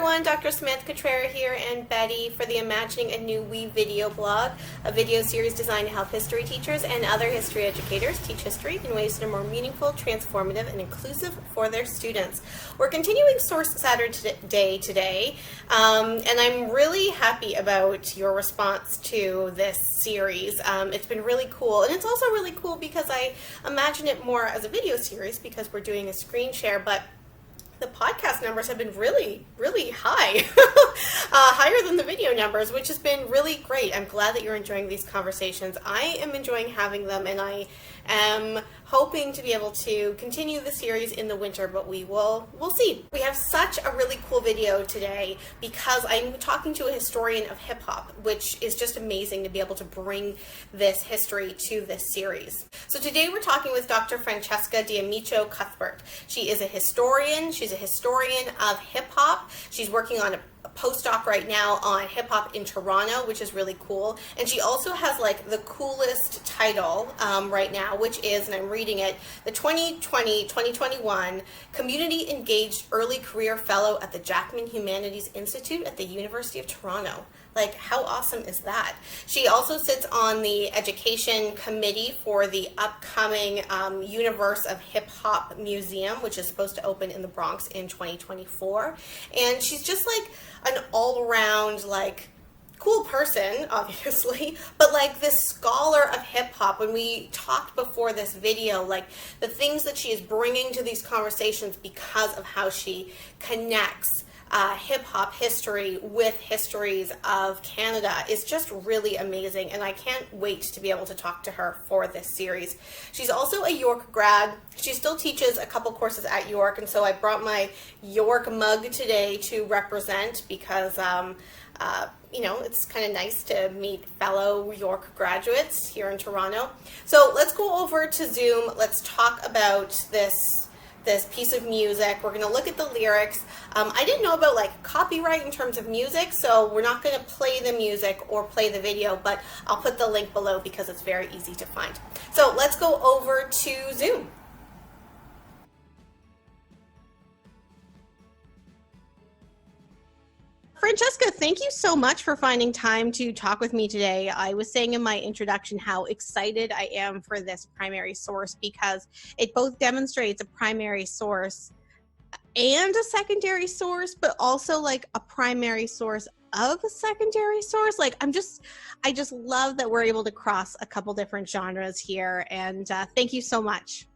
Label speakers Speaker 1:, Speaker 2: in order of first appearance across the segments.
Speaker 1: everyone, Dr. Samantha Cotrera here and Betty for the Imagining a New We video blog, a video series designed to help history teachers and other history educators teach history in ways that are more meaningful, transformative, and inclusive for their students. We're continuing Source Saturday today, and I'm really happy about your response to this series. It's been really cool, and it's also really cool because I imagine it more as a video series because we're doing a screen share, but the podcast numbers have been really, really high, higher than the video numbers, which has been really great. I'm glad that you're enjoying these conversations. I am enjoying having them, and I am hoping to be able to continue the series in the winter, but we'll see. We have such a really cool video today because I'm talking to a historian of hip hop, which is just amazing to be able to bring this history to this series. So today we're talking with Dr. Francesca D'Amico-Cuthbert. She is a historian. She's a historian of hip hop. She's working on a postdoc right now on hip hop in Toronto, which is really cool. And she also has like the coolest title right now, which is, and I'm reading it, the 2020-2021 Community Engaged Early Career Fellow at the Jackman Humanities Institute at the University of Toronto. Like, how awesome is that? She also sits on the education committee for the upcoming Universe of Hip Hop Museum, which is supposed to open in the Bronx in 2024. And she's just like an all-around, like, cool person, obviously, but like this scholar of hip hop. When we talked before this video, like the things that she is bringing to these conversations because of how she connects hip-hop history with histories of Canada is just really amazing, and I can't wait to be able to talk to her for this series. She's also a York grad. She still teaches a couple courses at York, and so I brought my York mug today to represent because you know, it's kind of nice to meet fellow York graduates here in Toronto. So let's go over to Zoom. Let's talk about this piece of music. We're going to look at the lyrics. I didn't know about like copyright in terms of music, so we're not going to play the music or play the video, but I'll put the link below because it's very easy to find. So let's go over to Zoom. Francesca, thank you so much for finding time to talk with me today. I was saying in my introduction how excited I am for this primary source because it both demonstrates a primary source and a secondary source, but also like a primary source of a secondary source. Like I just love that we're able to cross a couple different genres here, and thank you so much.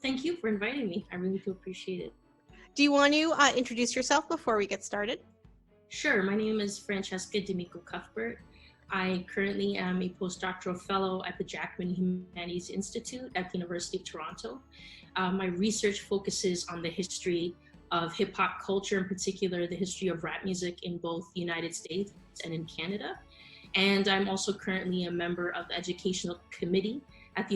Speaker 2: Thank you for inviting me. I really do appreciate it.
Speaker 1: Do you want to introduce yourself before we get started?
Speaker 2: Sure. My name is Francesca D'Amico-Cuthbert. I currently am a postdoctoral fellow at the Jackman Humanities Institute at the University of Toronto. My research focuses on the history of hip hop culture, in particular the history of rap music in both the United States and in Canada. And I'm also currently a member of the educational committee at the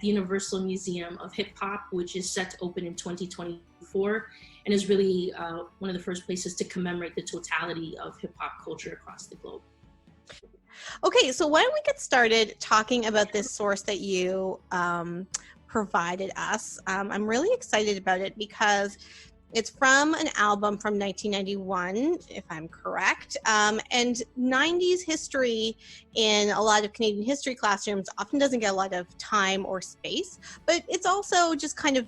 Speaker 2: Universal Museum of Hip Hop, which is set to open in 2024 and is really one of the first places to commemorate the totality of hip hop culture across the globe.
Speaker 1: Okay, so why don't we get started talking about this source that you provided us. I'm really excited about it because it's from an album from 1991, if I'm correct, and 90s history in a lot of Canadian history classrooms often doesn't get a lot of time or space, but it's also just kind of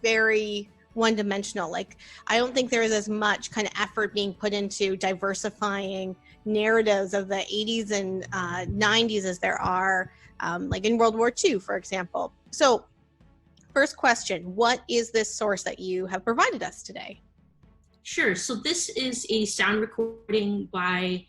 Speaker 1: very one-dimensional. Like, I don't think there is as much kind of effort being put into diversifying narratives of the 80s and 90s as there are like in World War II, for example. So first question, what is this source that you have provided us today?
Speaker 2: Sure. So this is a sound recording by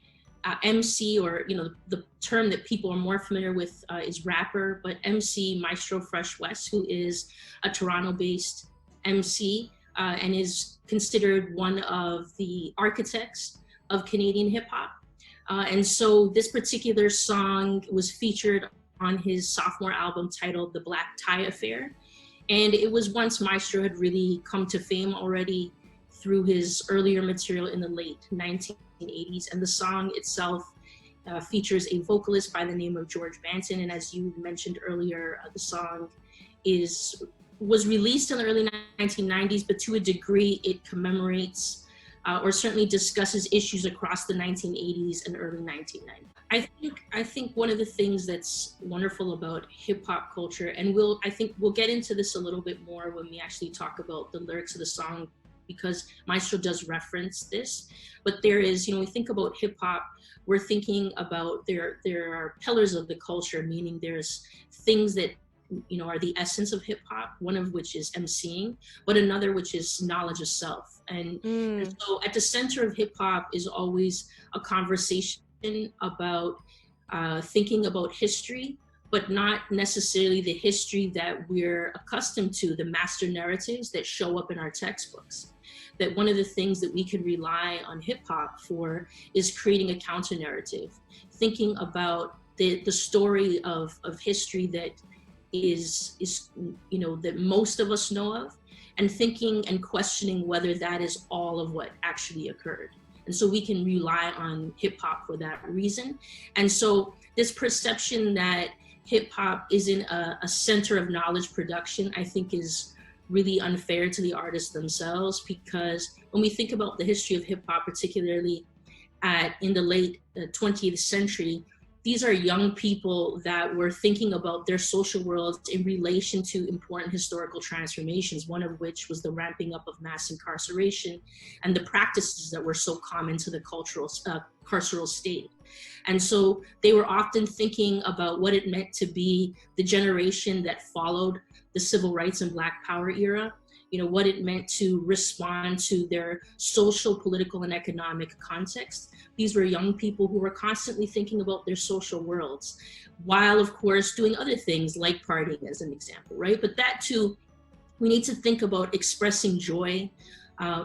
Speaker 2: MC, or the term that people are more familiar with is rapper, but MC Maestro Fresh Wes, who is a Toronto-based MC and is considered one of the architects of Canadian hip hop. And so this particular song was featured on his sophomore album titled The Black Tie Affair. And it was once Maestro had really come to fame already through his earlier material in the late 1980s. And the song itself features a vocalist by the name of George Banton. And as you mentioned earlier, the song was released in the early 1990s, but to a degree it commemorates or certainly discusses issues across the 1980s and early 1990s. I think one of the things that's wonderful about hip hop culture, and I think we'll get into this a little bit more when we actually talk about the lyrics of the song, because Maestro does reference this, but there is, we think about hip hop, we're thinking about there are pillars of the culture, meaning there's things that are the essence of hip hop, one of which is emceeing, but another which is knowledge of self. And so at the center of hip hop is always a conversation about thinking about history, but not necessarily the history that we're accustomed to, the master narratives that show up in our textbooks. That one of the things that we can rely on hip hop for is creating a counter narrative, thinking about the story of history that is that most of us know of, and thinking and questioning whether that is all of what actually occurred. And so we can rely on hip hop for that reason. And so this perception that hip hop isn't a center of knowledge production, I think is really unfair to the artists themselves, because when we think about the history of hip hop, particularly in the late 20th century, these are young people that were thinking about their social worlds in relation to important historical transformations, one of which was the ramping up of mass incarceration and the practices that were so common to the carceral state. And so they were often thinking about what it meant to be the generation that followed the civil rights and Black Power era, what it meant to respond to their social, political, and economic context. These were young people who were constantly thinking about their social worlds, while of course doing other things like partying as an example, right? But that too, we need to think about expressing joy,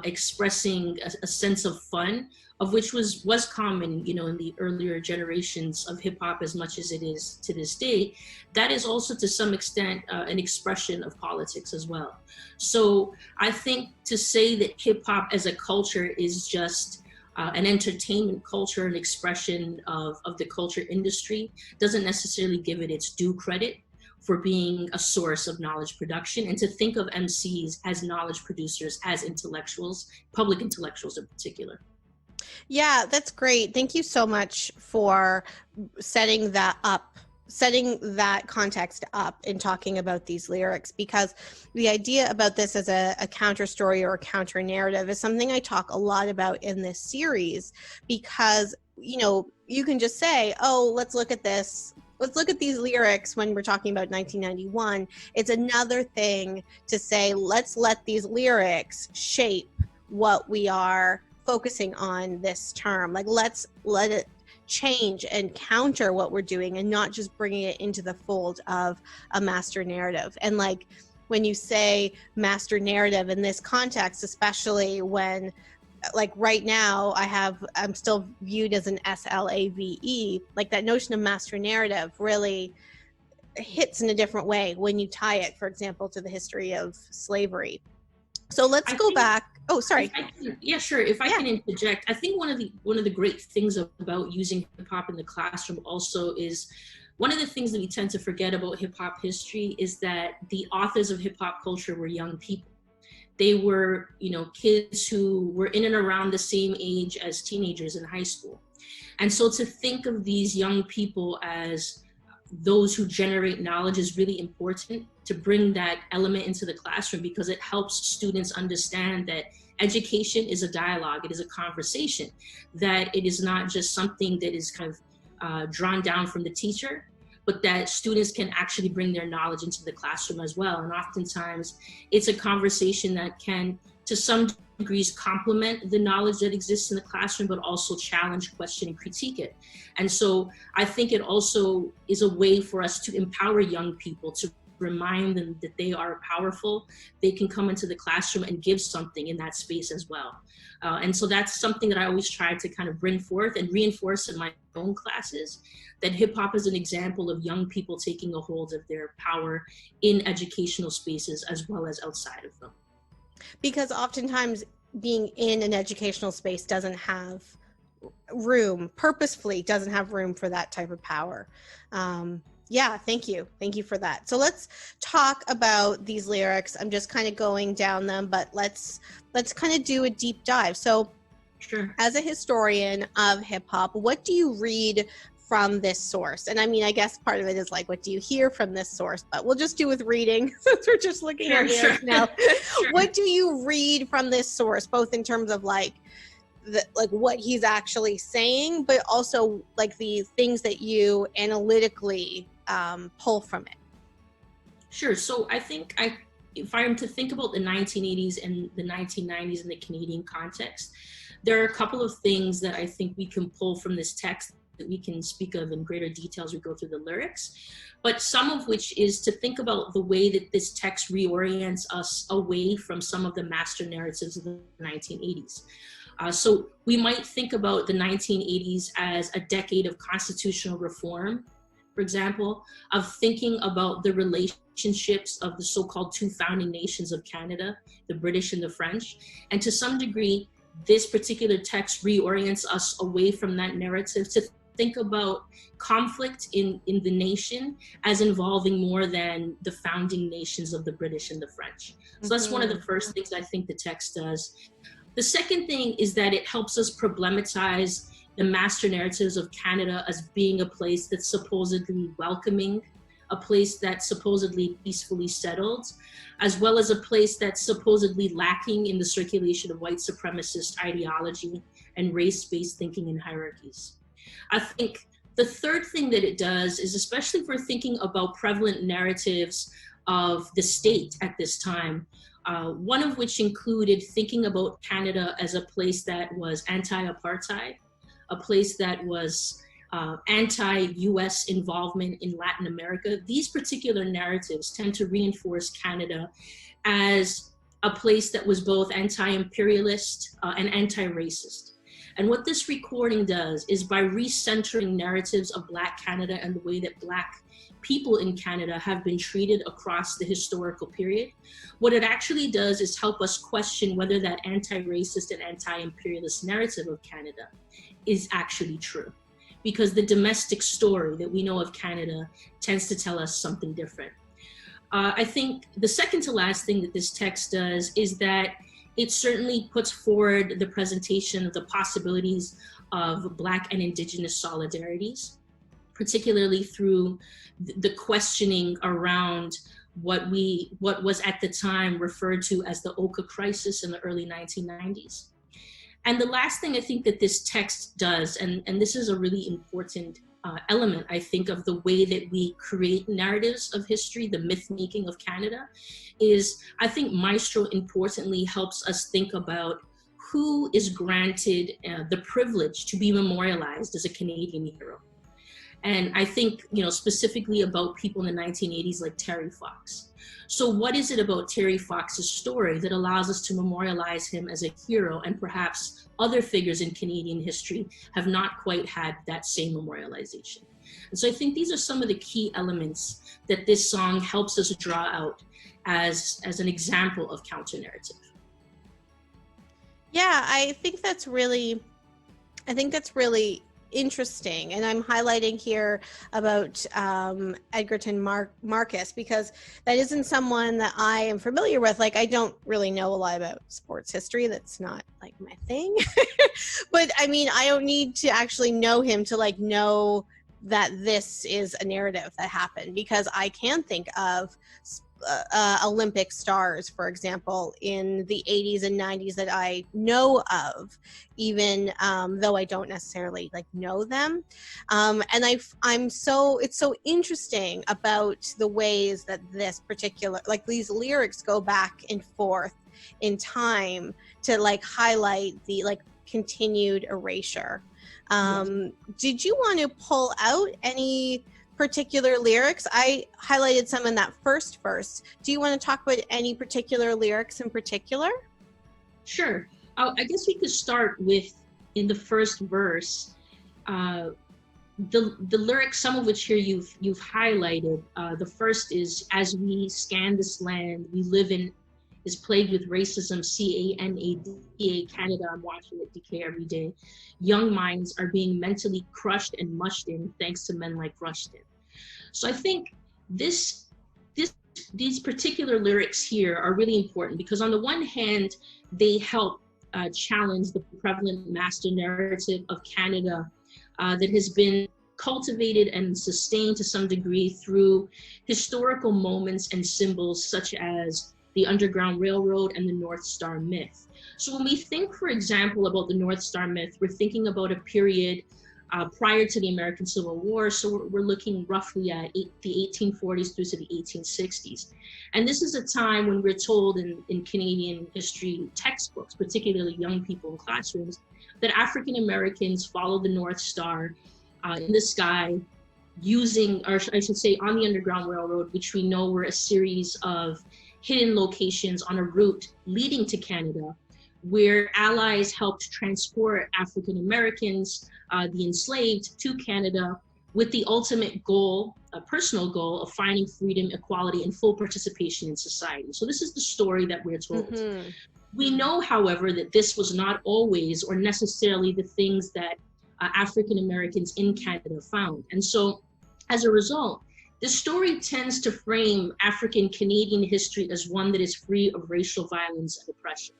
Speaker 2: expressing a sense of fun, of which was common, in the earlier generations of hip hop as much as it is to this day. That is also to some extent an expression of politics as well. So I think to say that hip hop as a culture is just an entertainment culture, an expression of the culture industry, doesn't necessarily give it its due credit for being a source of knowledge production, and to think of MCs as knowledge producers, as intellectuals, public intellectuals in particular.
Speaker 3: Yeah, that's great. Thank you so much for setting that context up in talking about these lyrics, because the idea about this as a counter story or a counter narrative is something I talk a lot about in this series, because you can just say, oh, let's look at this. Let's look at these lyrics when we're talking about 1991. It's another thing to say, let's let these lyrics shape what we are focusing on this term. Like, let's let it change and counter what we're doing, and not just bringing it into the fold of a master narrative. And like, when you say master narrative in this context, especially when, like right now, I'm still viewed as an SLAVE, like that notion of master narrative really hits in a different way when you tie it, for example, to the history of slavery. So let's go back. Oh, sorry.
Speaker 2: Yeah, sure. If I can interject, I think one of the great things about using hip hop in the classroom also is, one of the things that we tend to forget about hip hop history is that the authors of hip hop culture were young people. They were, kids who were in and around the same age as teenagers in high school. And so to think of these young people as those who generate knowledge is really important, to bring that element into the classroom, because it helps students understand that education is a dialogue, it is a conversation, that it is not just something that is kind of drawn down from the teacher, but that students can actually bring their knowledge into the classroom as well. And oftentimes it's a conversation that can, to some degrees, complement the knowledge that exists in the classroom, but also challenge, question, and critique it. And so I think it also is a way for us to empower young people, to remind them that they are powerful. They can come into the classroom and give something in that space as well. And so that's something that I always try to kind of bring forth and reinforce in my own classes, that hip hop is an example of young people taking a hold of their power in educational spaces as well as outside of them.
Speaker 3: Because oftentimes being in an educational space doesn't have room, purposefully doesn't have room for that type of power. Yeah, thank you. Thank you for that. So let's talk about these lyrics. I'm just kind of going down them, but let's kind of do a deep dive. So
Speaker 2: Sure.
Speaker 3: As a historian of hip hop, what do you read from this source? And I mean, I guess part of it is like, what do you hear from this source? But we'll just do with reading since we're just looking at lyrics now.
Speaker 2: Sure.
Speaker 3: What do you read from this source, both in terms of like what he's actually saying, but also like the things that you analytically pull from it?
Speaker 2: Sure. So I think if I am to think about the 1980s and the 1990s in the Canadian context, there are a couple of things that I think we can pull from this text that we can speak of in greater detail as we go through the lyrics, but some of which is to think about the way that this text reorients us away from some of the master narratives of the 1980s. So we might think about the 1980s as a decade of constitutional reform, for example, of thinking about the relationships of the so-called two founding nations of Canada, the British and the French. And to some degree, this particular text reorients us away from that narrative to think about conflict in the nation as involving more than the founding nations of the British and the French. So that's one of the first things I think the text does. The second thing is that it helps us problematize the master narratives of Canada as being a place that's supposedly welcoming, a place that's supposedly peacefully settled, as well as a place that's supposedly lacking in the circulation of white supremacist ideology and race-based thinking and hierarchies. I think the third thing that it does is, especially if we're thinking about prevalent narratives of the state at this time, one of which included thinking about Canada as a place that was anti-apartheid, a place that was anti-US involvement in Latin America. These particular narratives tend to reinforce Canada as a place that was both anti-imperialist and anti-racist. And what this recording does is, by recentering narratives of Black Canada and the way that Black people in Canada have been treated across the historical period, what it actually does is help us question whether that anti-racist and anti-imperialist narrative of Canada is actually true. Because the domestic story that we know of Canada tends to tell us something different. I think the second to last thing that this text does is that it certainly puts forward the presentation of the possibilities of Black and Indigenous solidarities, particularly through the questioning around what was at the time referred to as the Oka crisis in the early 1990s. And the last thing I think that this text does, and this is a really important element, I think, of the way that we create narratives of history, the myth making of Canada, is I think Maestro importantly helps us think about who is granted the privilege to be memorialized as a Canadian hero. And I think, specifically about people in the 1980s like Terry Fox. So what is it about Terry Fox's story that allows us to memorialize him as a hero, and perhaps other figures in Canadian history have not quite had that same memorialization? And so I think these are some of the key elements that this song helps us draw out as an example of counter-narrative.
Speaker 3: Yeah, I think that's really interesting. And I'm highlighting here about Edgerton Marcus, because that isn't someone that I am familiar with. Like, I don't really know a lot about sports history. That's not like my thing. But I mean, I don't need to actually know him to like know that this is a narrative that happened, because I can think of Olympic stars, for example, in the 80s and 90s that I know of, even though I don't necessarily like know them. And it's so interesting about the ways that this particular, like these lyrics go back and forth in time to like highlight the like continued erasure. Did you want to pull out any particular lyrics? I highlighted some in that first verse. Do you want to talk about any particular lyrics in particular?
Speaker 2: Sure. I guess we could start with, in the first verse, the lyrics, some of which here you've highlighted. The first is, as we scan this land we live in is plagued with racism, CANADA, Canada, I'm watching it decay every day. Young minds are being mentally crushed and mushed in thanks to men like Rushton. So I think these particular lyrics here are really important, because on the one hand, they help challenge the prevalent master narrative of Canada that has been cultivated and sustained to some degree through historical moments and symbols such as the Underground Railroad and the North Star myth. So when we think, for example, about the North Star myth, we're thinking about a period prior to the American Civil War. So we're looking roughly at the 1840s through to the 1860s. And this is a time when we're told in Canadian history textbooks, particularly young people in classrooms, that African Americans followed the North Star in the sky using, or I should say, on the Underground Railroad, which we know were a series of hidden locations on a route leading to Canada, where allies helped transport African Americans, the enslaved, to Canada with the ultimate goal, a personal goal, of finding freedom, equality, and full participation in society. So this is the story that we're told. Mm-hmm. We know, however, that this was not always or necessarily the things that African Americans in Canada found. And so as a result, the story tends to frame African Canadian history as one that is free of racial violence and oppression.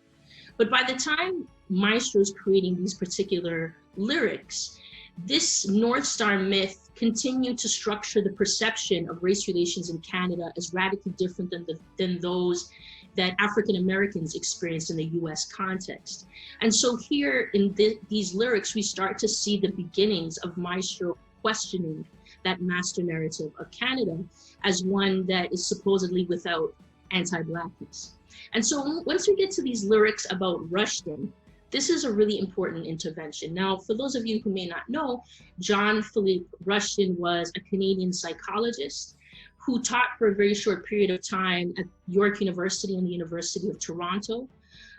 Speaker 2: But by the time Maestro is creating these particular lyrics, this North Star myth continued to structure the perception of race relations in Canada as radically different than those that African Americans experienced in the US context. And so here in these lyrics, we start to see the beginnings of Maestro questioning that master narrative of Canada as one that is supposedly without anti-Blackness. And so once we get to these lyrics about Rushton, this is a really important intervention. Now, for those of you who may not know, John Philippe Rushton was a Canadian psychologist who taught for a very short period of time at York University and the University of Toronto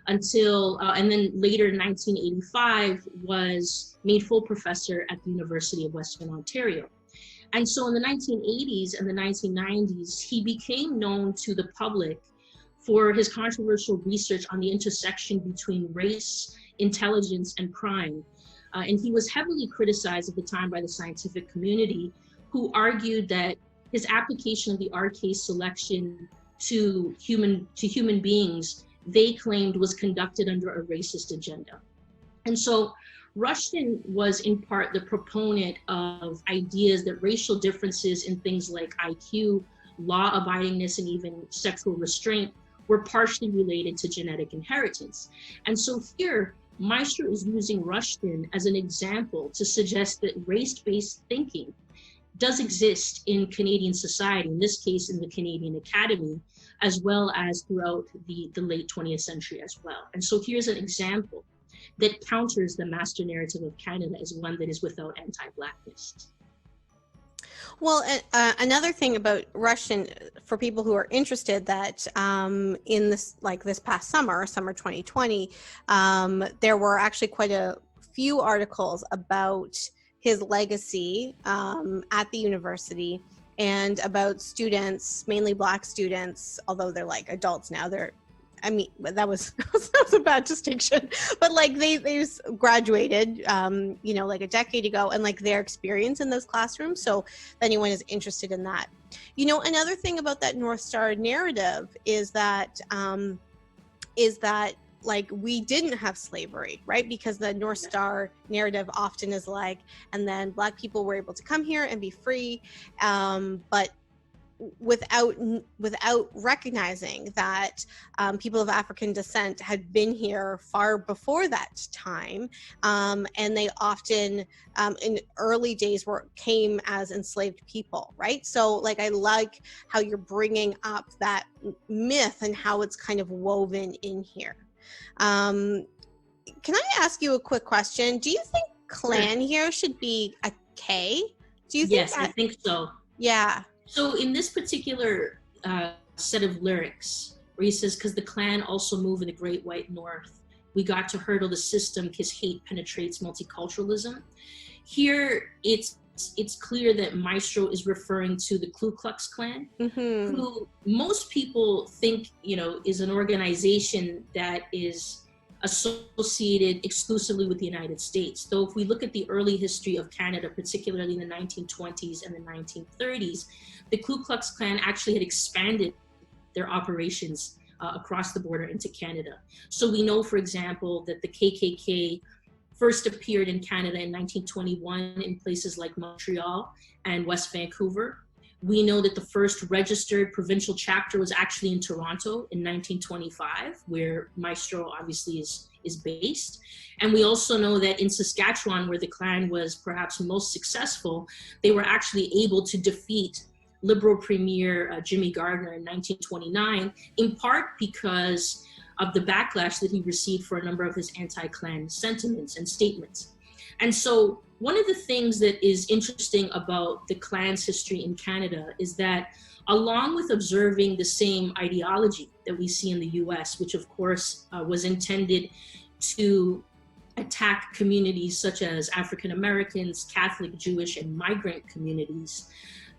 Speaker 2: until, and then later in 1985 was made full professor at the University of Western Ontario. And so in the 1980s and the 1990s, he became known to the public for his controversial research on the intersection between race, intelligence, and crime. And he was heavily criticized at the time by the scientific community, who argued that his application of the RK selection to human beings, they claimed was conducted under a racist agenda. And so Rushton was in part the proponent of ideas that racial differences in things like IQ, law abidingness, and even sexual restraint were partially related to genetic inheritance. And so here, Maestro is using Rushton as an example to suggest that race-based thinking does exist in Canadian society, in this case in the Canadian Academy, as well as throughout the late 20th century as well. And so here's an example that counters the master narrative of Canada as one that is without anti-Blackness.
Speaker 3: Well, another thing about Rushton, for people who are interested, that in this past summer 2020, there were actually quite a few articles about his legacy at the university and about students, mainly Black students, although they're like adults now. That was a bad distinction, but like they graduated, like a decade ago, and like their experience in those classrooms. So if anyone is interested in that, another thing about that North Star narrative is that like we didn't have slavery, right? Because the North Star narrative often is like, and then Black people were able to come here and be free, but without recognizing that people of African descent had been here far before that time, and they often in early days came as enslaved people, right? So like I like how you're bringing up that myth and how it's kind of woven in here. Can I ask you a quick question? Do you think clan here should be a K? Do you think
Speaker 2: Yes, I think so.
Speaker 3: Yeah.
Speaker 2: So in this particular set of lyrics, where he says, "'Cause the clan also move in the great white north, we got to hurdle the system 'cause hate penetrates multiculturalism." Here, it's clear that Maestro is referring to the Ku Klux Klan, mm-hmm. who most people think, is an organization that is associated exclusively with the United States. Though if we look at the early history of Canada, particularly in the 1920s and the 1930s, the Ku Klux Klan actually had expanded their operations across the border into Canada. So we know, for example, that the KKK first appeared in Canada in 1921 in places like Montreal and West Vancouver. We know that the first registered provincial chapter was actually in Toronto in 1925, where Maestro obviously is based. And we also know that in Saskatchewan, where the Klan was perhaps most successful, they were actually able to defeat Liberal Premier Jimmy Gardner in 1929, in part because of the backlash that he received for a number of his anti-Klan sentiments and statements. And so one of the things that is interesting about the Klan's history in Canada is that, along with observing the same ideology that we see in the US, which of course was intended to attack communities such as African Americans, Catholic, Jewish, and migrant communities,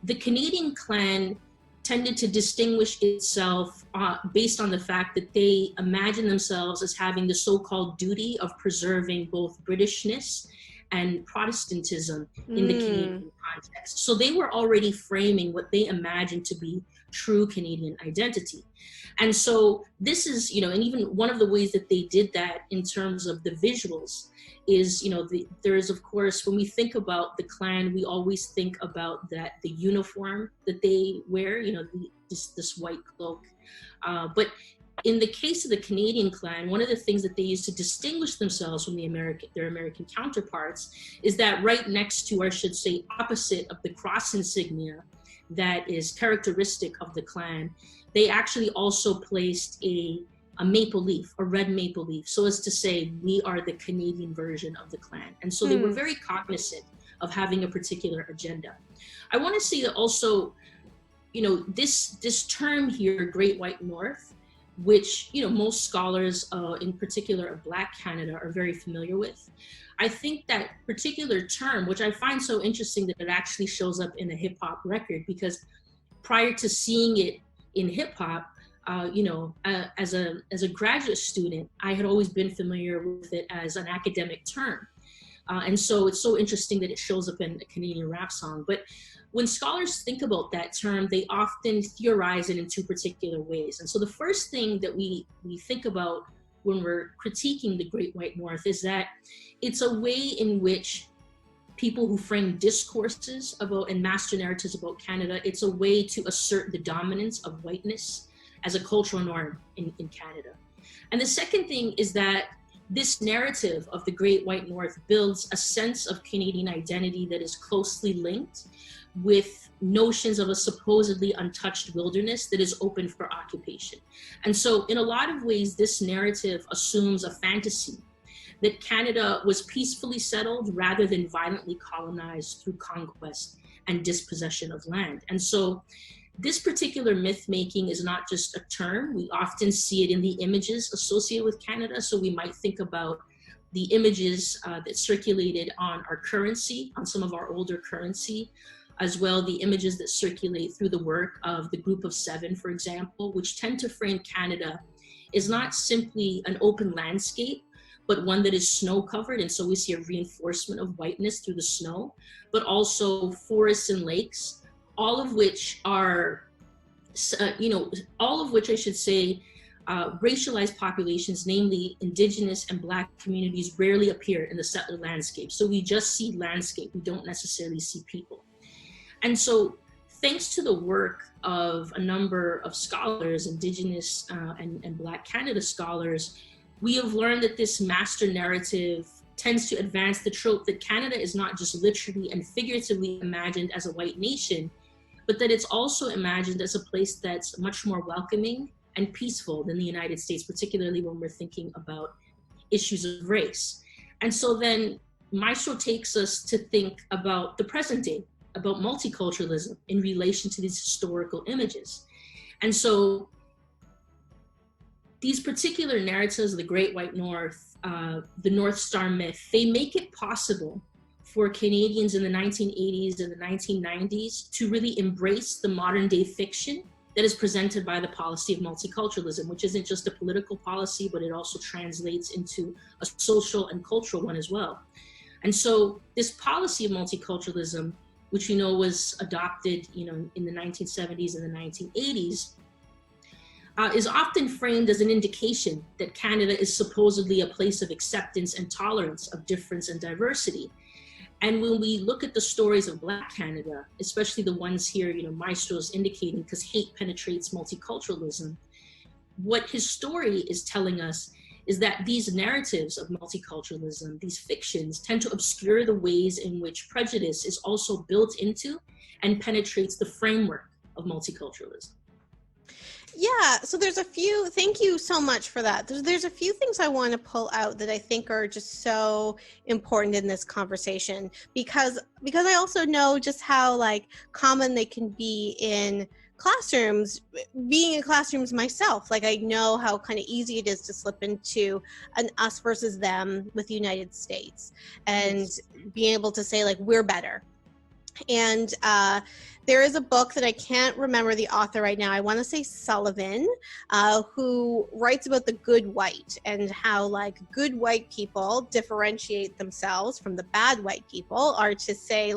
Speaker 2: the Canadian Klan tended to distinguish itself based on the fact that they imagine themselves as having the so-called duty of preserving both Britishness and Protestantism in the Canadian context. So they were already framing what they imagined to be true Canadian identity. And so this is, and even one of the ways that they did that in terms of the visuals is, there is, of course, when we think about the Klan, we always think about the uniform that they wear, this white cloak. But in the case of the Canadian Klan, one of the things that they used to distinguish themselves from their American counterparts is that right next to, or I should say opposite of the cross insignia that is characteristic of the Klan, they actually also placed a maple leaf, a red maple leaf, so as to say, we are the Canadian version of the Klan. And so they were very cognizant of having a particular agenda. I want to say that also, this term here, Great White North, which most scholars, in particular of Black Canada, are very familiar with. I think that particular term, which I find so interesting that it actually shows up in a hip hop record, because prior to seeing it in hip hop, as a graduate student, I had always been familiar with it as an academic term. And so it's so interesting that it shows up in a Canadian rap song. But when scholars think about that term, they often theorize it in two particular ways. And so the first thing that we think about when we're critiquing the Great White North is that it's a way in which people who frame discourses about and master narratives about Canada, it's a way to assert the dominance of whiteness as a cultural norm in Canada. And the second thing is that this narrative of the Great White North builds a sense of Canadian identity that is closely linked with notions of a supposedly untouched wilderness that is open for occupation. And so in a lot of ways, this narrative assumes a fantasy that Canada was peacefully settled rather than violently colonized through conquest and dispossession of land. And so this particular myth making is not just a term. We often see it in the images associated with Canada. So we might think about the images that circulated on our currency, on some of our older currency, as well the images that circulate through the work of the Group of Seven, for example, which tend to frame Canada as not simply an open landscape, but one that is snow covered. And so we see a reinforcement of whiteness through the snow, but also forests and lakes, all of which are, all of which I should say, racialized populations, namely Indigenous and Black communities, rarely appear in the settler landscape. So we just see landscape, we don't necessarily see people. And so thanks to the work of a number of scholars, Indigenous and Black Canada scholars, we have learned that this master narrative tends to advance the trope that Canada is not just literally and figuratively imagined as a white nation, but that it's also imagined as a place that's much more welcoming and peaceful than the United States, particularly when we're thinking about issues of race. And so then Maestro takes us to think about the present day, about multiculturalism in relation to these historical images. And so these particular narratives of the Great White North, the North Star myth, they make it possible for Canadians in the 1980s and the 1990s to really embrace the modern day fiction that is presented by the policy of multiculturalism, which isn't just a political policy, but it also translates into a social and cultural one as well. And so this policy of multiculturalism, which was adopted in the 1970s and the 1980s, is often framed as an indication that Canada is supposedly a place of acceptance and tolerance of difference and diversity. And when we look at the stories of Black Canada, especially the ones here, Maestro's indicating, because hate penetrates multiculturalism, what his story is telling us is that these narratives of multiculturalism, these fictions, tend to obscure the ways in which prejudice is also built into and penetrates the framework of multiculturalism.
Speaker 3: Yeah, so thank you so much for that. There's a few things I want to pull out that I think are just so important in this conversation because I also know just how common they can be in classrooms. Being in classrooms myself, I know how kind of easy it is to slip into an us versus them with the United States and being able to say we're better. And there is a book that I can't remember the author right now. I want to say Sullivan, who writes about the good white and how good white people differentiate themselves from the bad white people, are to say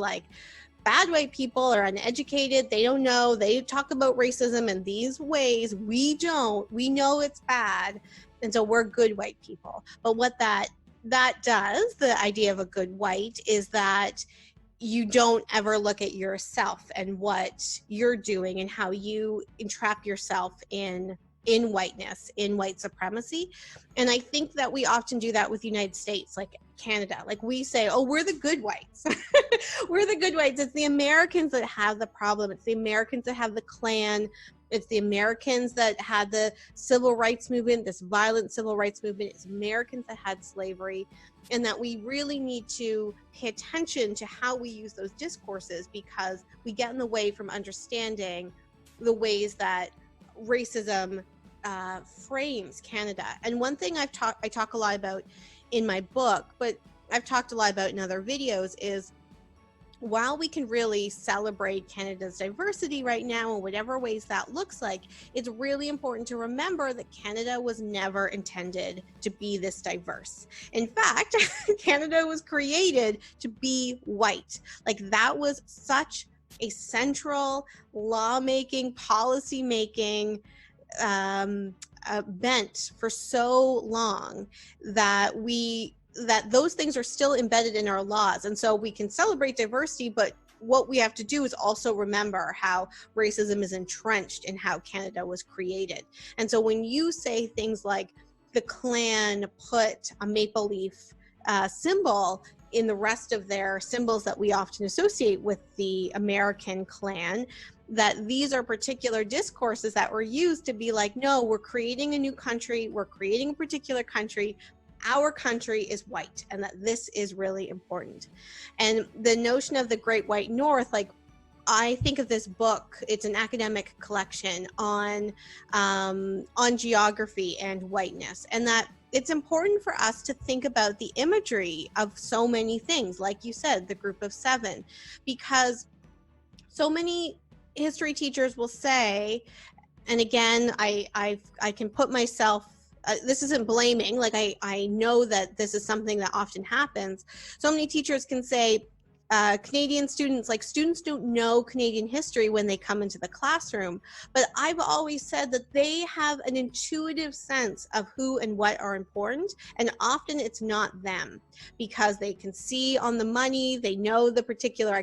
Speaker 3: bad white people are uneducated. They don't know. They talk about racism in these ways. We don't. We know it's bad. And so we're good white people. But what that does, the idea of a good white, is that you don't ever look at yourself and what you're doing and how you entrap yourself in whiteness, in white supremacy. And I think that we often do that with the United States, Canada. We say, oh, we're the good whites. We're the good whites. It's the Americans that have the problem. It's the Americans that have the Klan. It's the Americans that had the civil rights movement, this violent civil rights movement. It's Americans that had slavery, and that we really need to pay attention to how we use those discourses, because we get in the way from understanding the ways that racism frames Canada. And one thing I talk a lot about in my book, but I've talked a lot about in other videos, is while we can really celebrate Canada's diversity right now in whatever ways that looks like, it's really important to remember that Canada was never intended to be this diverse. In fact, Canada was created to be white. That was such a central lawmaking, policy-making bent for so long that those things are still embedded in our laws. And so we can celebrate diversity, but what we have to do is also remember how racism is entrenched in how Canada was created. And so when you say things like the Klan put a maple leaf symbol in the rest of their symbols that we often associate with the American Klan, that these are particular discourses that were used to be no, we're creating a new country, we're creating a particular country, our country is white, and that this is really important. And the notion of the Great White North, I think of this book, it's an academic collection on geography and whiteness, and that it's important for us to think about the imagery of so many things, like you said, the group of seven, because so many history teachers will say, and again, I can put myself, this isn't blaming, I know that this is something that often happens. So many teachers can say, Canadian students, students don't know Canadian history when they come into the classroom, but I've always said that they have an intuitive sense of who and what are important, and often it's not them, because they can see on the money, they know the particular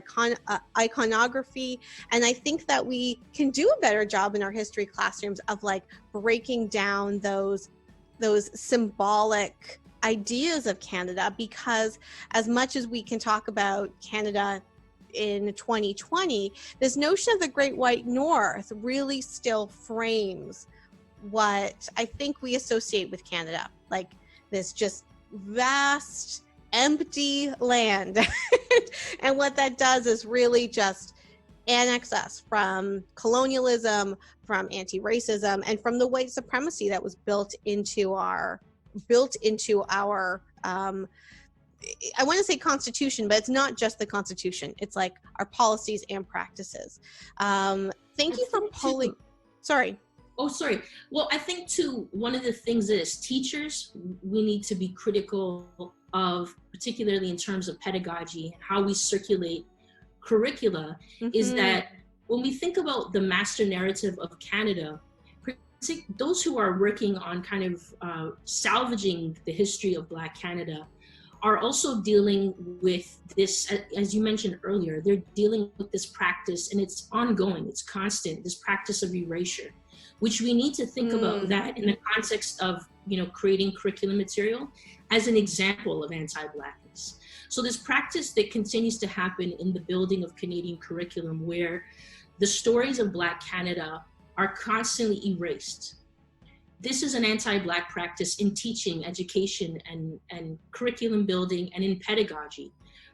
Speaker 3: iconography, and I think that we can do a better job in our history classrooms of breaking down those symbolic ideas of Canada, because as much as we can talk about Canada in 2020, this notion of the Great White North really still frames what I think we associate with Canada, this just vast, empty land. And what that does is really just annex us from colonialism, from anti-racism, and from the white supremacy that was built into our I want to say constitution, but it's not just the constitution. It's our policies and practices. Thank you for pulling. Sorry.
Speaker 2: Oh, sorry. Well, I think too, one of the things is teachers, we need to be critical of, particularly in terms of pedagogy, how we circulate curricula, is that when we think about the master narrative of Canada, those who are working on kind of salvaging the history of Black Canada are also dealing with this, as you mentioned earlier, they're dealing with this practice, and it's ongoing, it's constant, this practice of erasure, which we need to think about that in the context of, creating curriculum material as an example of anti-Blackness. So this practice that continues to happen in the building of Canadian curriculum, where the stories of Black Canada are constantly erased. This is an anti-Black practice in teaching, education, and curriculum building, and in pedagogy,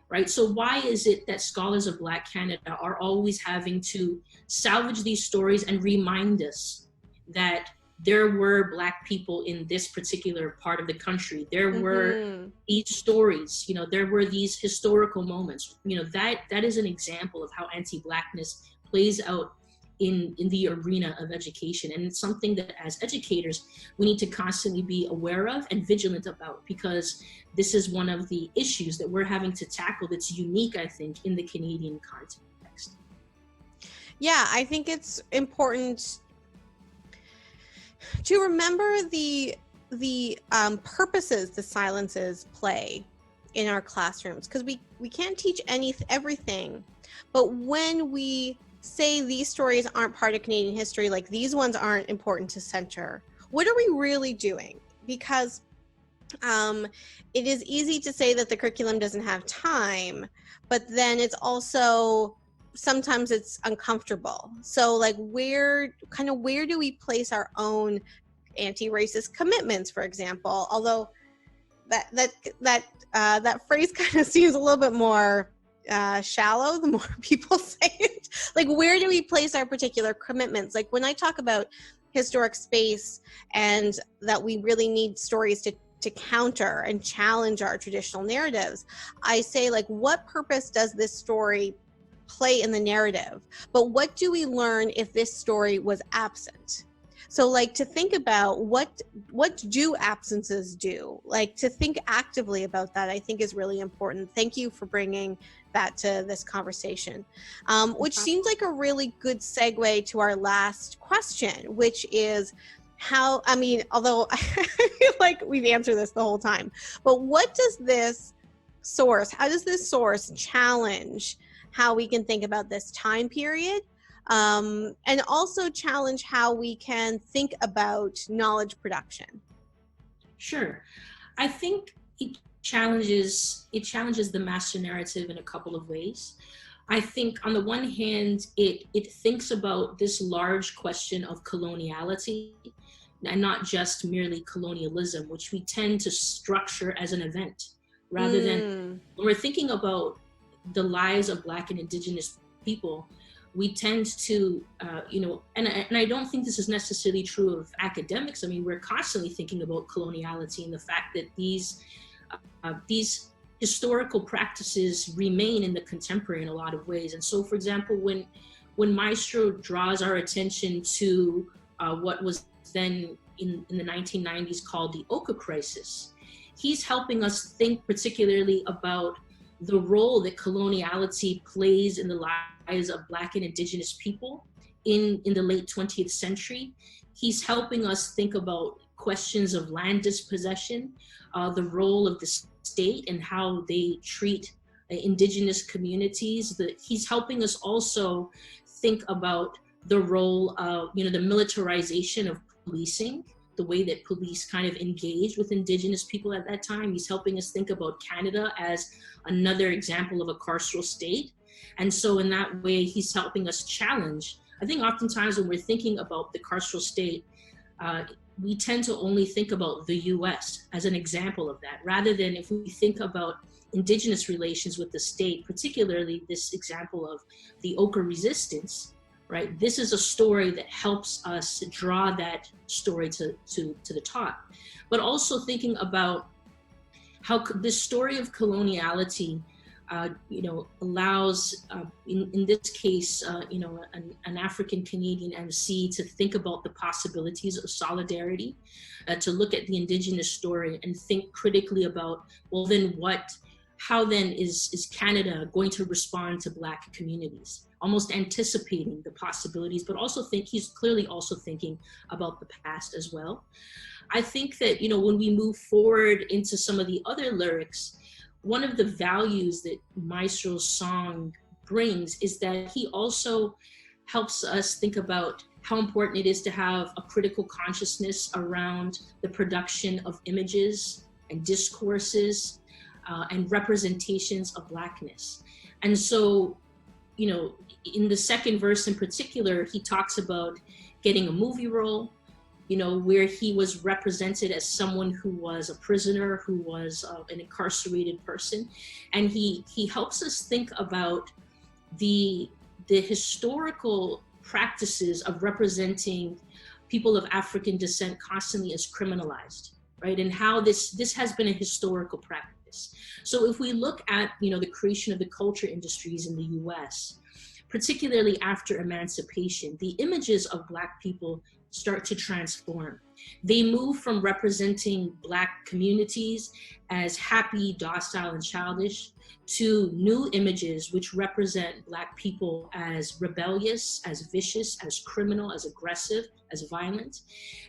Speaker 2: right? So why is it that scholars of Black Canada are always having to salvage these stories and remind us that there were Black people in this particular part of the country? There were these stories, there were these historical moments. That is an example of how anti-Blackness plays out in the arena of education. And it's something that as educators, we need to constantly be aware of and vigilant about, because this is one of the issues that we're having to tackle that's unique, I think, in the Canadian context.
Speaker 3: Yeah, I think it's important to remember the purposes the silences play in our classrooms, because we can't teach everything, but when we say these stories aren't part of Canadian history, like these ones aren't important to center, what are we really doing? Because it is easy to say that the curriculum doesn't have time, but then it's also sometimes it's uncomfortable. So like where do we place our own anti-racist commitments, for example? Although that phrase kind of seems a little bit more shallow the more people say it. Like, where do we place our particular commitments? Like when I talk about historic space and that we really need stories to counter and challenge our traditional narratives, I say, like, what purpose does this story play in the narrative? But what do we learn if this story was absent? So like to think about what do absences do? Like to think actively about that, I think is really important. Thank you for bringing that to this conversation, which seems like a really good segue to our last question, which is how, I mean, although I feel like we've answered this the whole time, but how does this source challenge how we can think about this time period? And also challenge how we can think about knowledge production.
Speaker 2: Sure. I think it challenges the master narrative in a couple of ways. I think on the one hand, it thinks about this large question of coloniality, and not just merely colonialism, which we tend to structure as an event, rather than when we're thinking about the lives of Black and Indigenous people. We tend to, and I don't think this is necessarily true of academics. I mean, we're constantly thinking about coloniality and the fact that these historical practices remain in the contemporary in a lot of ways. And so, for example, when Maestro draws our attention to what was then in the 1990s called the Oka crisis, he's helping us think particularly about the role that coloniality plays in the lives of Black and Indigenous people in the late 20th century. He's helping us think about questions of land dispossession, the role of the state and how they treat Indigenous communities. He's helping us also think about the role of, the militarization of policing, the way that police kind of engaged with Indigenous people at that time. He's helping us think about Canada as another example of a carceral state. And so in that way, he's helping us challenge. I think oftentimes when we're thinking about the carceral state, we tend to only think about the US as an example of that, rather than if we think about Indigenous relations with the state, particularly this example of the Oka resistance, right? This is a story that helps us draw that story to the top. But also thinking about how this story of coloniality, allows, in this case, an African Canadian MC to think about the possibilities of solidarity, to look at the Indigenous story and think critically about, well, then how then is Canada going to respond to Black communities? almost anticipating the possibilities, but also he's clearly also thinking about the past as well. I think that, you know, when we move forward into some of the other lyrics, one of the values that Maestro's song brings is that he also helps us think about how important it is to have a critical consciousness around the production of images and discourses and representations of Blackness. And so, you know, in the second verse in particular, he talks about getting a movie role, you know, where he was represented as someone who was a prisoner, who was an incarcerated person. And he helps us think about the historical practices of representing people of African descent constantly as criminalized, right? And how this has been a historical practice. So if we look at, you know, the creation of the culture industries in the US, particularly after emancipation, the images of Black people start to transform. They move from representing Black communities as happy, docile, and childish to new images which represent Black people as rebellious, as vicious, as criminal, as aggressive, as violent.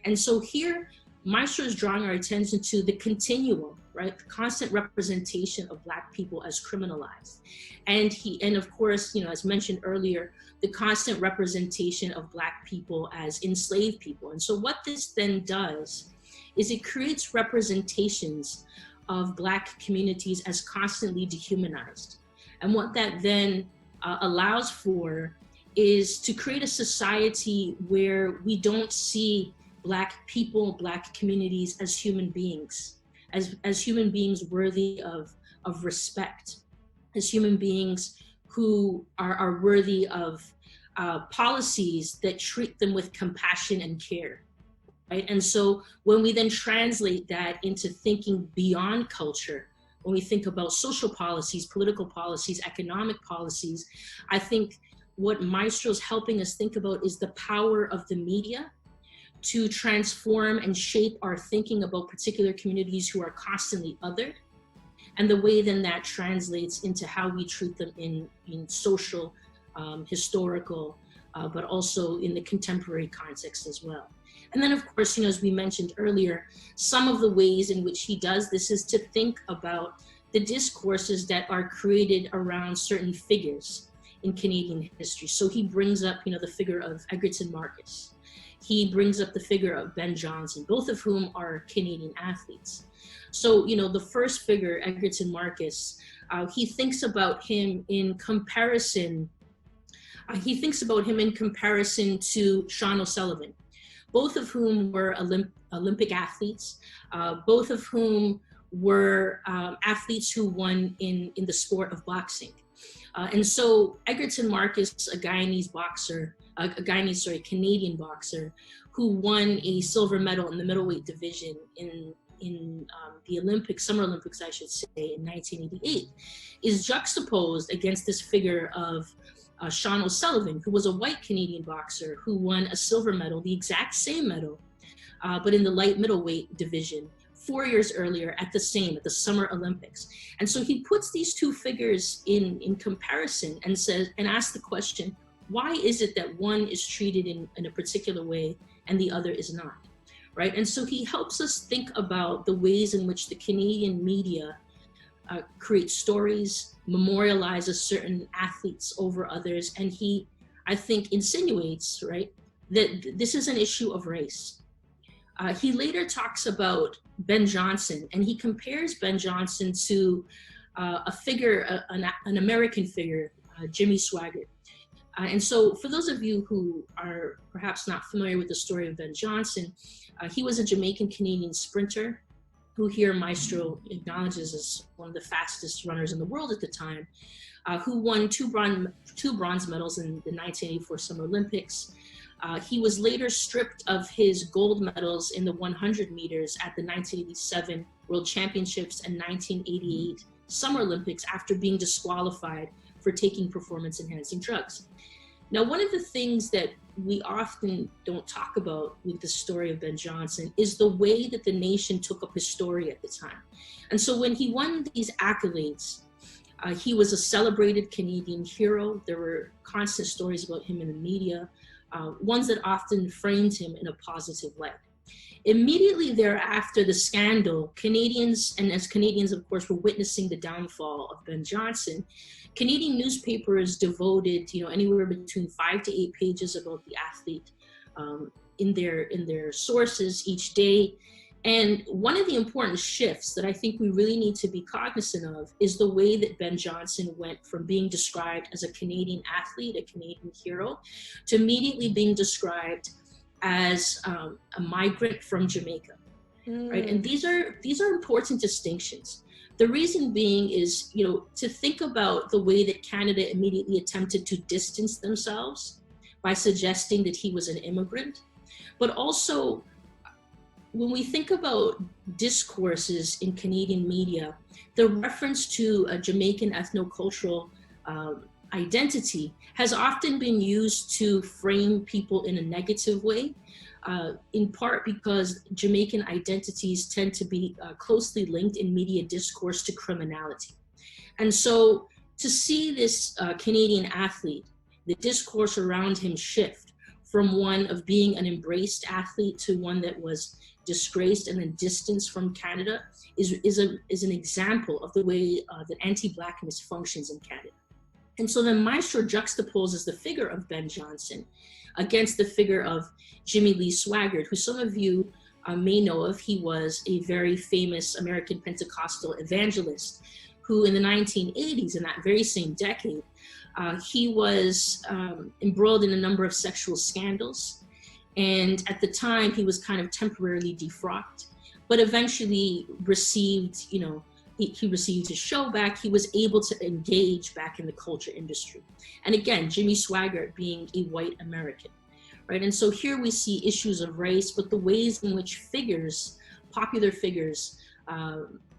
Speaker 2: And so here, Maestro is drawing our attention to the continuum, right? The constant representation of Black people as criminalized. And of course, you know, as mentioned earlier, the constant representation of Black people as enslaved people. And so what this then does is it creates representations of Black communities as constantly dehumanized. And what that then allows for is to create a society where we don't see Black people, Black communities as human beings, as human beings worthy of respect, as human beings who are worthy of policies that treat them with compassion and care, right? And so when we then translate that into thinking beyond culture, when we think about social policies, political policies, economic policies, I think what Maestro's helping us think about is the power of the media to transform and shape our thinking about particular communities who are constantly othered, and the way then that translates into how we treat them in social, historical, but also in the contemporary context as well. And then of course, you know, as we mentioned earlier, some of the ways in which he does this is to think about the discourses that are created around certain figures in Canadian history. So he brings up, you know, the figure of Egerton Marcus. He brings up the figure of Ben Johnson, both of whom are Canadian athletes. So, you know, the first figure, Egerton Marcus, he thinks about him in comparison. He thinks about him in comparison to Sean O'Sullivan, both of whom were Olympic athletes, both of whom were athletes who won in the sport of boxing. And so Egerton Marcus, a Canadian boxer, who won a silver medal in the middleweight division in the Olympics, Summer Olympics, I should say, in 1988, is juxtaposed against this figure of Sean O'Sullivan, who was a white Canadian boxer who won a silver medal, the exact same medal, but in the light middleweight division 4 years earlier at the Summer Olympics. And so he puts these two figures in comparison and asks the question, why is it that one is treated in a particular way and the other is not, right? And so he helps us think about the ways in which the Canadian media creates stories, memorializes certain athletes over others, and he, I think, insinuates, right, that this is an issue of race. He later talks about Ben Johnson, and he compares Ben Johnson to a figure, an American figure, Jimmy Swaggart. And so for those of you who are perhaps not familiar with the story of Ben Johnson, he was a Jamaican-Canadian sprinter who here Maestro acknowledges as one of the fastest runners in the world at the time, who won two bronze medals in the 1984 Summer Olympics. He was later stripped of his gold medals in the 100 meters at the 1987 World Championships and 1988 Summer Olympics after being disqualified for taking performance-enhancing drugs. Now, one of the things that we often don't talk about with the story of Ben Johnson is the way that the nation took up his story at the time. And so when he won these accolades, He was a celebrated Canadian hero. There were constant stories about him in the media, ones that often framed him in a positive light. Immediately thereafter the scandal, Canadians, and as Canadians, of course, were witnessing the downfall of Ben Johnson, Canadian newspapers devoted, anywhere between 5 to 8 pages about the athlete in their sources each day. And one of the important shifts that I think we really need to be cognizant of is the way that Ben Johnson went from being described as a Canadian athlete, a Canadian hero, to immediately being described as a migrant from Jamaica, right? And these are important distinctions. The reason being is, to think about the way that Canada immediately attempted to distance themselves by suggesting that he was an immigrant, but also when we think about discourses in Canadian media, the reference to a Jamaican ethnocultural identity has often been used to frame people in a negative way, in part because Jamaican identities tend to be closely linked in media discourse to criminality. And so to see this Canadian athlete, the discourse around him shift from one of being an embraced athlete to one that was disgraced and then distanced from Canada is an example of the way that anti-Blackness functions in Canada. And so then Maestro juxtaposes the figure of Ben Johnson against the figure of Jimmy Lee Swaggart, who some of you may know of. He was a very famous American Pentecostal evangelist who in the 1980s, in that very same decade, he was embroiled in a number of sexual scandals. And at the time, he was kind of temporarily defrocked, but eventually received, he received his show back. He was able to engage back in the culture industry. And again, Jimmy Swaggart being a white American, right? And so here we see issues of race, but the ways in which figures, popular figures,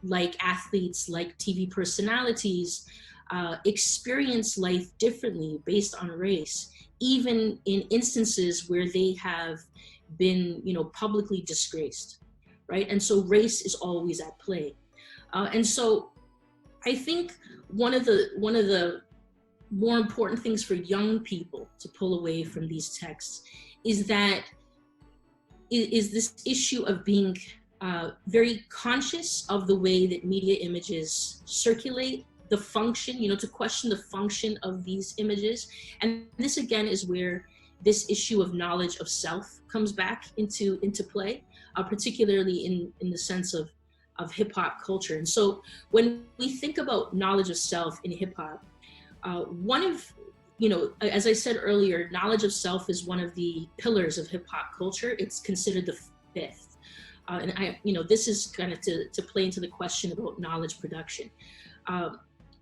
Speaker 2: like athletes, like TV personalities, experience life differently based on race, even in instances where they have been, publicly disgraced, right? And so race is always at play. And so I think one of the more important things for young people to pull away from these texts is this issue of being very conscious of the way that media images circulate, the function, to question the function of these images. And this again is where this issue of knowledge of self comes back into play, particularly in the sense of hip hop culture. And so when we think about knowledge of self in hip hop, one of, as I said earlier, knowledge of self is one of the pillars of hip hop culture. It's considered the fifth. And this is kind of to play into the question about knowledge production.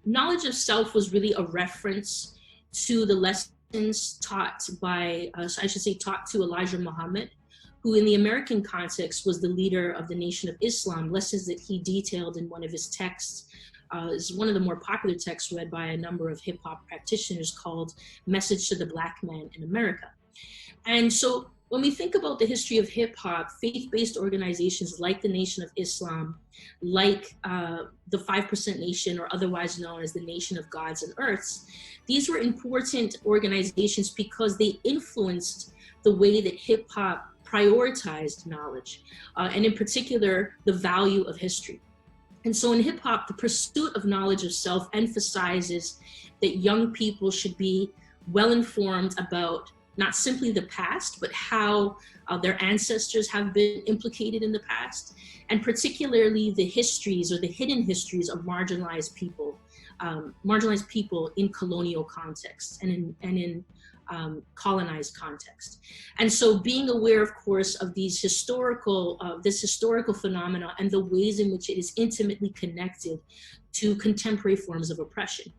Speaker 2: Knowledge of self was really a reference to the lessons taught taught to Elijah Muhammad, who in the American context was the leader of the Nation of Islam, lessons that he detailed in one of his texts. Is one of the more popular texts read by a number of hip hop practitioners called Message to the Black Man in America. And so when we think about the history of hip hop, faith-based organizations like the Nation of Islam, like the 5% Nation, or otherwise known as the Nation of Gods and Earths, these were important organizations because they influenced the way that hip hop prioritized knowledge, and in particular, the value of history. And so in hip hop, the pursuit of knowledge of self emphasizes that young people should be well informed about not simply the past, but how their ancestors have been implicated in the past, and particularly the histories or the hidden histories of marginalized people in colonial contexts and in colonized context. And so being aware, of course, of this historical phenomena and the ways in which it is intimately connected to contemporary forms of oppression.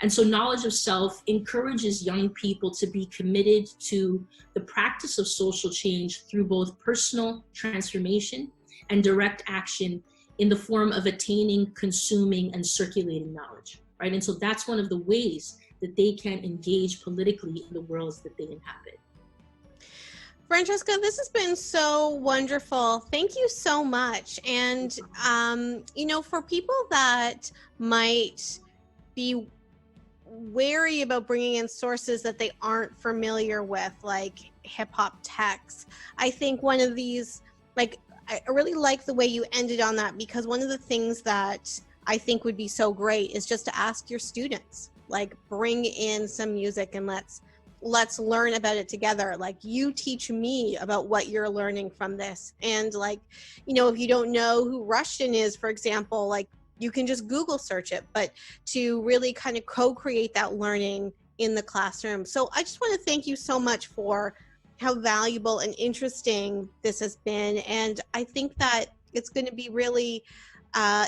Speaker 2: And so knowledge of self encourages young people to be committed to the practice of social change through both personal transformation and direct action in the form of attaining, consuming, and circulating knowledge, right? And so that's one of the ways that they can engage politically in the worlds that they inhabit.
Speaker 3: Francesca, this has been so wonderful. Thank you so much. And, for people that might be wary about bringing in sources that they aren't familiar with, like hip hop texts. I think one of these, like, I really like the way you ended on that, because one of the things that I think would be so great is just to ask your students, like, bring in some music and let's learn about it together. Like, you teach me about what you're learning from this. And like, you know, if you don't know who Rushton is, for example, like, you can just Google search it, but to really kind of co-create that learning in the classroom. So I just want to thank you so much for how valuable and interesting this has been. And I think that it's going to be really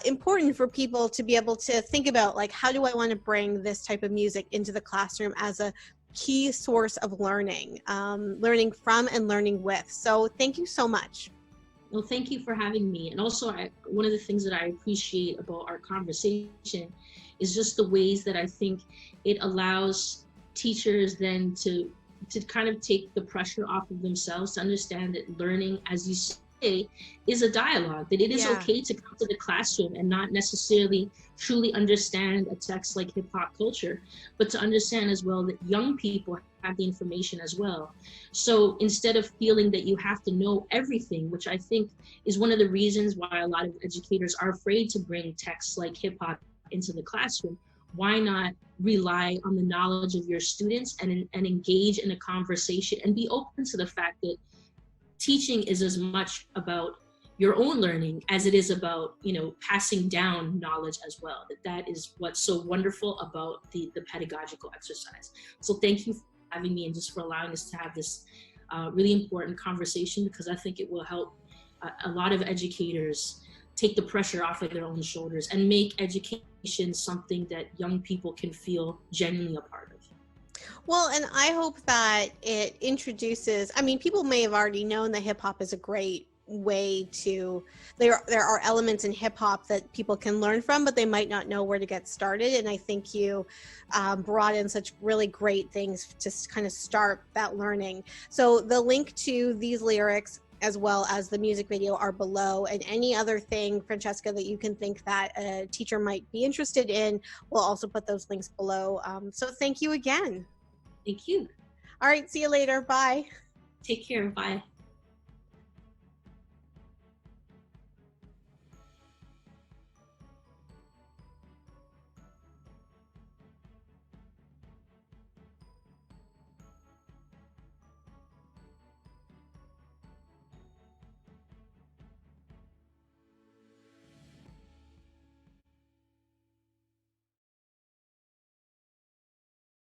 Speaker 3: important for people to be able to think about, like, how do I want to bring this type of music into the classroom as a key source of learning, learning from and learning with. So thank you so much.
Speaker 2: Well, thank you for having me. And also, one of the things that I appreciate about our conversation is just the ways that I think it allows teachers then to kind of take the pressure off of themselves, to understand that learning, as you say, is a dialogue, that it is okay to come to the classroom and not necessarily truly understand a text like hip hop culture, but to understand as well that young people have the information as well. So instead of feeling that you have to know everything, which I think is one of the reasons why a lot of educators are afraid to bring texts like hip hop into the classroom, why not rely on the knowledge of your students and engage in a conversation and be open to the fact that teaching is as much about your own learning as it is about, you know, passing down knowledge as well. That is what's so wonderful about the pedagogical exercise. So thank you for having me and just for allowing us to have this really important conversation, because I think it will help a lot of educators take the pressure off of their own shoulders and make education something that young people can feel genuinely a part of.
Speaker 3: Well, and I hope that it introduces, I mean, people may have already known that hip hop is a great way to, there are elements in hip hop that people can learn from, but they might not know where to get started. And I think you brought in such really great things to kind of start that learning. So the link to these lyrics, as well as the music video, are below, and any other thing, Francesca, that you can think that a teacher might be interested in, we'll also put those links below. So thank you again.
Speaker 2: Thank you.
Speaker 3: All right, see you later. Bye.
Speaker 2: Take care. Bye.